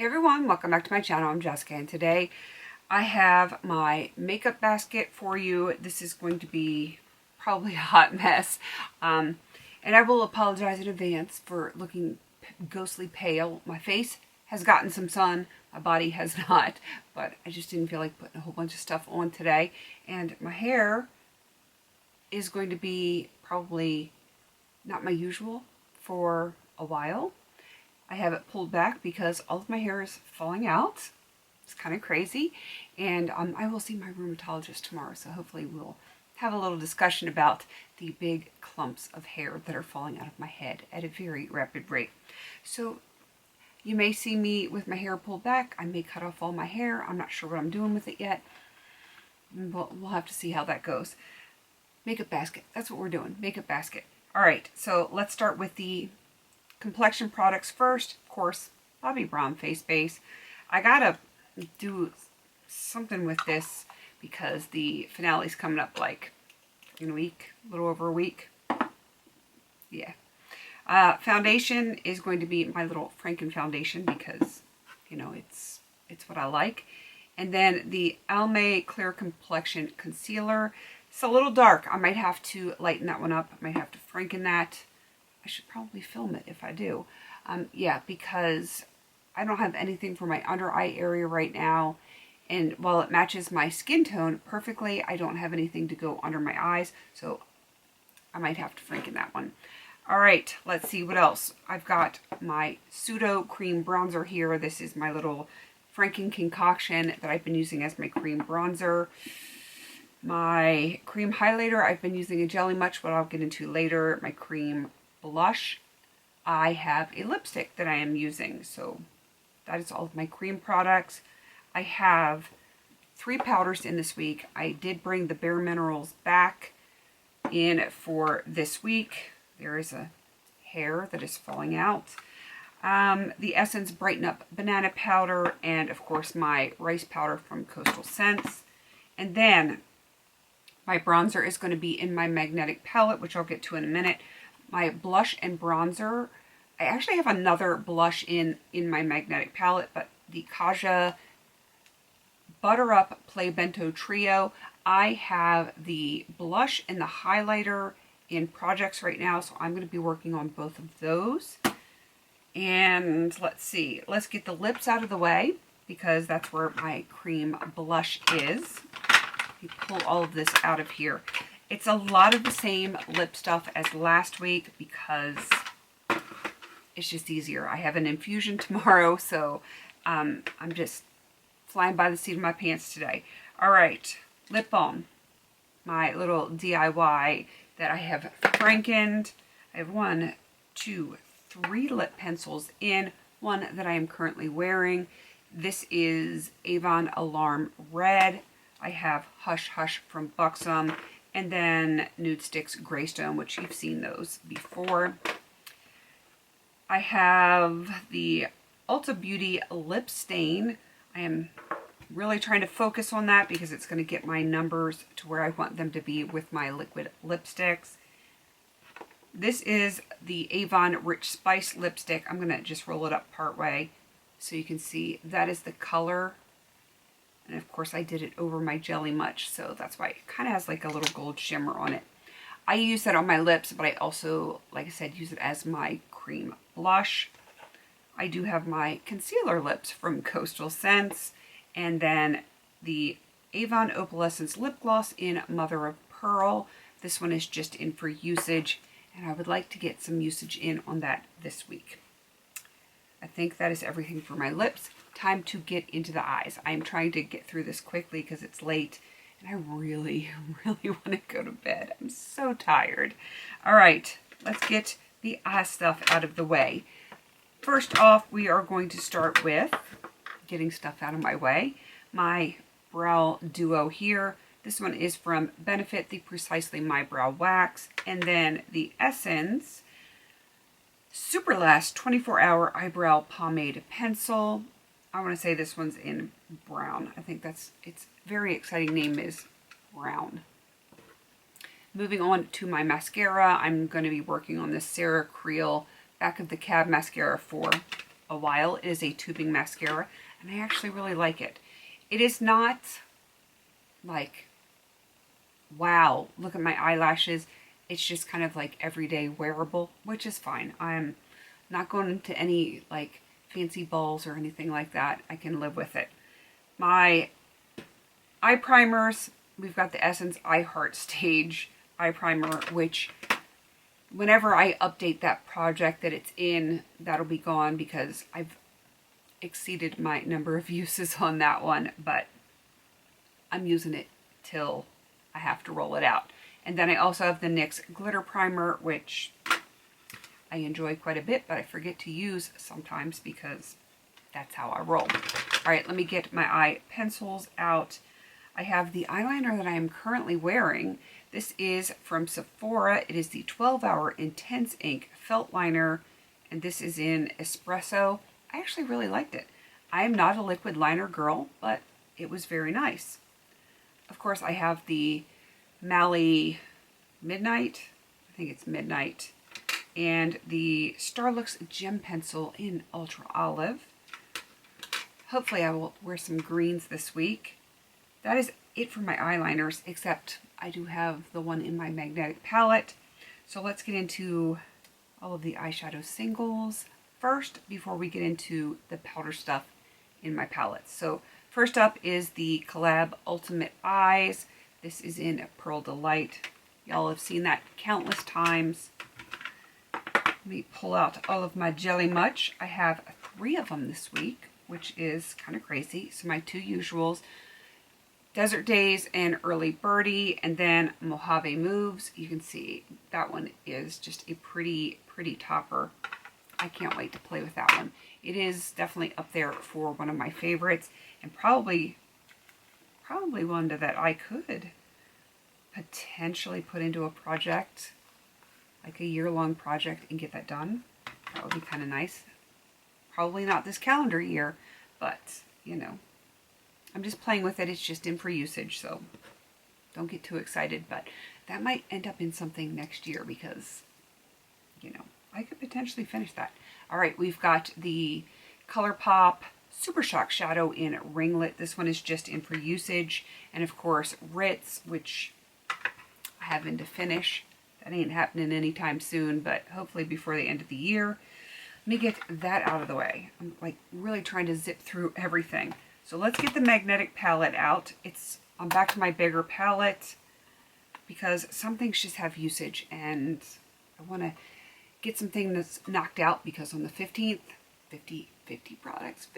everyone, welcome back to my channel. I'm Jessica, and today I have my makeup basket for you. This is going to be probably a hot mess, and I will apologize in advance for looking ghostly pale. My face has gotten some sun, my body has not, but I just didn't feel like putting a whole bunch of stuff on today. And my hair is going to be probably not my usual for a while. I have it pulled back because all of my hair is falling out. It's kind of crazy. And I will see my rheumatologist tomorrow, so hopefully we'll have a little discussion about the big clumps of hair that are falling out of my head at a very rapid rate. So you may see me with my hair pulled back. I may cut off all my hair. I'm not sure what I'm doing with it yet. We'll have to see how that goes. Makeup basket. That's what we're doing. Makeup basket. All right, so let's start with the Complexion products first. Of course, Bobbi Brown face base. I gotta do something with this because the finale's coming up like in a week, a little over a week. Yeah. Foundation is going to be my little Franken foundation because, you know, it's what I like. And then the Almay Clear Complexion Concealer. It's a little dark. I might have to lighten that one up. I might have to Franken that. I should probably film it if I do. Yeah, because I don't have anything for my under eye area right now. And while it matches my skin tone perfectly, I don't have anything to go under my eyes. So I might have to Franken that one. All right, let's see what else. I've got my Pseudo Cream Bronzer here. This is my little Franken concoction that I've been using as my cream bronzer. My cream highlighter, I've been using a Jelly Much, what I'll get into later. My cream blush, I have a lipstick that I am using. So that is all of my cream products. I have 3 powders in this week. I did bring the Bare Minerals back in for this week. There is a hair that is falling out. The Essence Brighten Up Banana Powder, and of course my rice powder from Coastal Scents. And then my bronzer is going to be in my magnetic palette, which I'll get to in a minute. My blush and bronzer, I actually have another blush in my magnetic palette, but the Kaja Butter Up Play Bento Trio. I have the blush and the highlighter in projects right now, so I'm going to be working on both of those. And let's see, let's get the lips out of the way because that's where my cream blush is. You pull all of this out of here. It's a lot of the same lip stuff as last week because it's just easier. I have an infusion tomorrow, so I'm just flying by the seat of my pants today. All right, lip balm. My little DIY that I have Frankened. I have 1, 2, 3 lip pencils in, one that I am currently wearing. This is Avon Alarm Red. I have Hush Hush from Buxom, and then Nude Sticks Greystone, which you've seen those before. I have the Ulta Beauty Lip Stain. I am really trying to focus on that because it's going to get my numbers to where I want them to be with my liquid lipsticks. This is the Avon Rich Spice lipstick. I'm going to just roll it up part way so you can see that is the color. And of course I did it over my Jelly Much, so that's why it kind of has like a little gold shimmer on it. I use that on my lips, but I also, like I said, use it as my cream blush. I do have my concealer lips from Coastal Scents, and then the Avon Opalescence Lip Gloss in Mother of Pearl. This one is just in for usage, and I would like to get some usage in on that this week. I think that is everything for my lips. Time to get into the eyes. I'm trying to get through this quickly because it's late and I really, really want to go to bed. I'm so tired. All right, let's get the eye stuff out of the way. First off, we are going to start with getting stuff out of my way. My brow duo here. This one is from Benefit, the Precisely My Brow Wax. And then the Essence Super Last 24-Hour Eyebrow Pomade Pencil. I want to say this one's in brown. I think its very exciting name is Brown. Moving on to my mascara, I'm going to be working on this Sarah Creel Back of the Cab mascara for a while. It is a tubing mascara, and I actually really like it. It is not like, wow, look at my eyelashes. It's just kind of like everyday wearable, which is fine. I'm not going into any like fancy balls or anything like that. I can live with it. My eye primers, we've got the Essence I Heart Stage eye primer, which whenever I update that project that it's in, that'll be gone because I've exceeded my number of uses on that one, but I'm using it till I have to roll it out. And then I also have the NYX glitter primer, which I enjoy quite a bit, but I forget to use sometimes because that's how I roll. All right, let me get my eye pencils out. I have the eyeliner that I am currently wearing. This is from Sephora. It is the 12-Hour Intense Ink Felt Liner, and this is in Espresso. I actually really liked it. I am not a liquid liner girl, but it was very nice. Of course, I have the Mally Midnight. I think it's Midnight. And the Starlux Gem Pencil in Ultra Olive. Hopefully I will wear some greens this week. That is it for my eyeliners, except I do have the one in my magnetic palette. So let's get into all of the eyeshadow singles first before we get into the powder stuff in my palette. So first up is the Collab Ultimate Eyes. This is in Pearl Delight. Y'all have seen that countless times. Let me pull out all of my Jelly Much. I have 3 of them this week, which is kind of crazy. So my 2 usuals, Desert Days and Early Birdie, and then Mojave Moves. You can see that one is just a pretty topper. I can't wait to play with that one. It is definitely up there for one of my favorites, and probably one that I could potentially put into a project, like a year-long project, and get that done. That would be kind of nice. Probably not this calendar year, but you know, I'm just playing with it. It's just in for usage, so don't get too excited, but that might end up in something next year because, you know, I could potentially finish that. All right, we've got the ColourPop Super Shock Shadow in Ringlet. This one is just in for usage. And of course, Ritz, which I have in to finish. That ain't happening anytime soon, but hopefully before the end of the year. Let me get that out of the way. I'm like really trying to zip through everything. So let's get the magnetic palette out. I'm back to my bigger palette because some things just have usage, and I want to get some things knocked out because on the 15th, 50 products.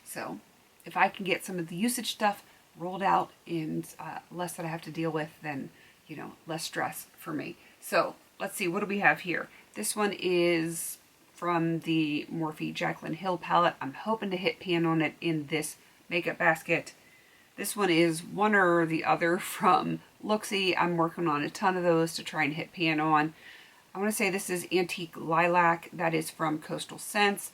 So if I can get some of the usage stuff rolled out and less that I have to deal with, then, you know, less stress for me. So let's see, what do we have here? This one is from the Morphe Jaclyn Hill palette. I'm hoping to hit pan on it in this makeup basket. This one is one or the other from Luxie. I'm working on a ton of those to try and hit pan on. I want to say this is Antique Lilac. That is from Coastal Scents.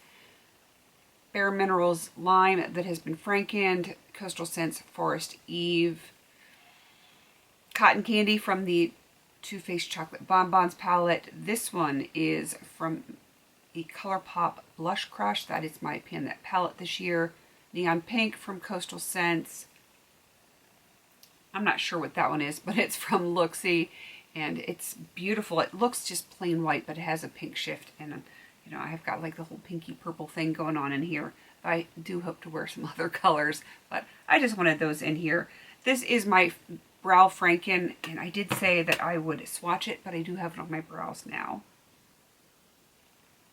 Bare Minerals Lime that has been frankened. Coastal Scents Forest Eve. Cotton Candy from the Too Faced Chocolate Bonbons palette. This one is from the ColourPop Blush Crush. That is my pan palette this year. Neon Pink from Coastal Scents. I'm not sure what that one is, but it's from Luxie, and it's beautiful. It looks just plain white, but it has a pink shift, and you know, I've got like the whole pinky purple thing going on in here. I do hope to wear some other colors, but I just wanted those in here. This is my Brow Franken, and I did say that I would swatch it, but I do have it on my brows now.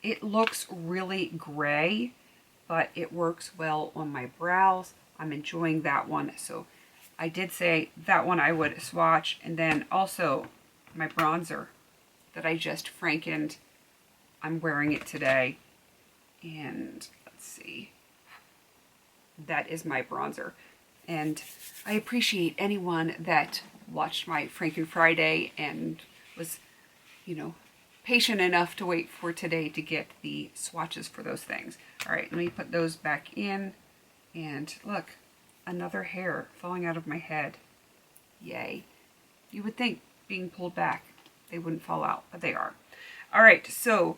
It looks really gray, but it works well on my brows. I'm enjoying that one, so I did say that one I would swatch. And then also my bronzer that I just frankened. I'm wearing it today, and let's see, that is my bronzer. And I appreciate anyone that watched my Franken Friday and was, you know, patient enough to wait for today to get the swatches for those things. All right, let me put those back in. And look, another hair falling out of my head. Yay. You would think being pulled back they wouldn't fall out, but they are. All right, so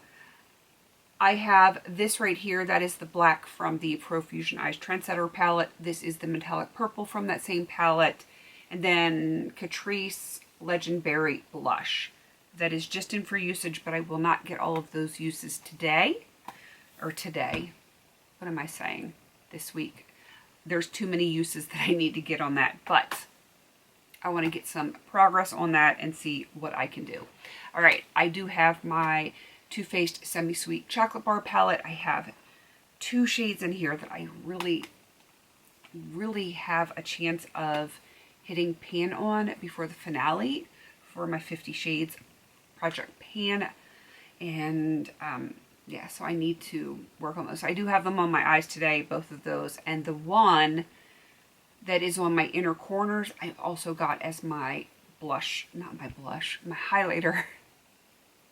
I have this right here. That is the black from the Profusion Eyes Trendsetter palette. This is the metallic purple from that same palette. And then Catrice Legendberry Blush. That is just in for usage, but I will not get all of those uses today. Or today. What am I saying? This week. There's too many uses that I need to get on that. But I want to get some progress on that and see what I can do. All right. I do have my Too Faced Semi-Sweet Chocolate Bar Palette. I have 2 shades in here that I really have a chance of hitting pan on before the finale for my 50 Shades Project Pan. And yeah, so I need to work on those. I do have them on my eyes today, both of those. And the one that is on my inner corners, I've also got as my blush, not my blush, my highlighter.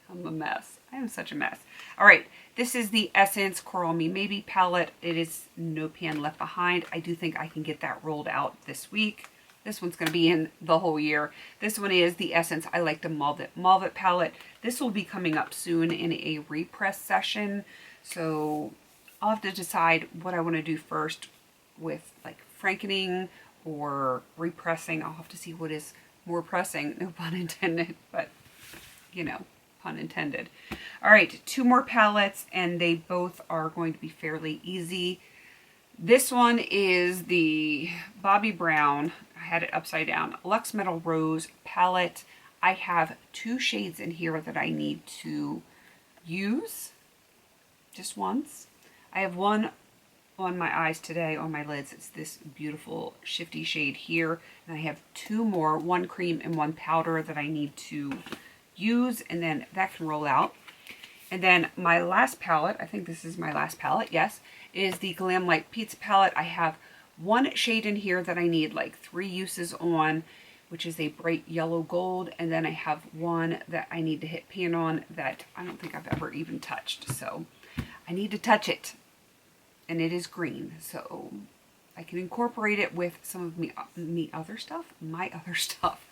I'm a mess. I am such a mess. All right, this is the Essence Coral Me Maybe palette. It is No Pan Left Behind. I do think I can get that rolled out this week. This one's going to be in the whole year. This one is the Essence I Like to Mauve It palette. This will be coming up soon in a repress session. So I'll have to decide what I want to do first with like frankening or repressing. I'll have to see what is more pressing. No pun intended, but you know, pun intended. All right, 2 more palettes, and they both are going to be fairly easy. This one is the Bobbi Brown, I had it upside down, Luxe Metal Rose palette. I have 2 shades in here that I need to use just once. I have one on my eyes today, on my lids. It's this beautiful shifty shade here. And I have 2 more, 1 cream and 1 powder that I need to use, and then that can roll out. And then my last palette, I think this is my last palette, yes, is the Glam Light Pizza palette. I have 1 shade in here that I need like 3 uses on, which is a bright yellow gold. And then I have 1 that I need to hit pan on that I don't think I've ever even touched. So I need to touch it. And it is green. So I can incorporate it with some of my other stuff.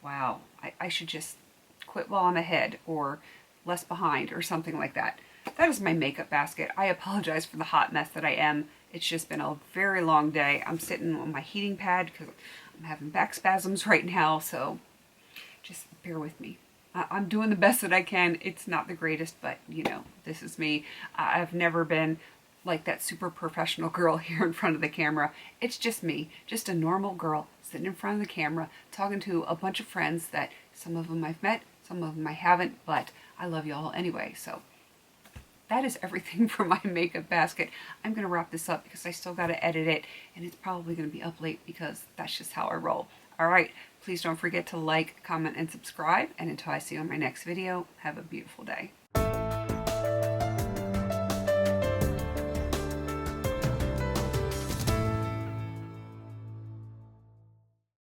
Wow. I should just quit while I'm ahead or less behind or something like that. That is my makeup basket. I apologize for the hot mess that I am. It's just been a very long day. I'm sitting on my heating pad because I'm having back spasms right now, so just bear with me. I'm doing the best that I can. It's not the greatest, but you know, this is me. I've never been like that super professional girl here in front of the camera. It's just me, just a normal girl sitting in front of the camera talking to a bunch of friends that some of them I've met, some of them I haven't, but I love you all anyway. So that is everything for my makeup basket. I'm going to wrap this up because I still got to edit it, and it's probably going to be up late because that's just how I roll. All right, please don't forget to like, comment, and subscribe. And until I see you on my next video, have a beautiful day.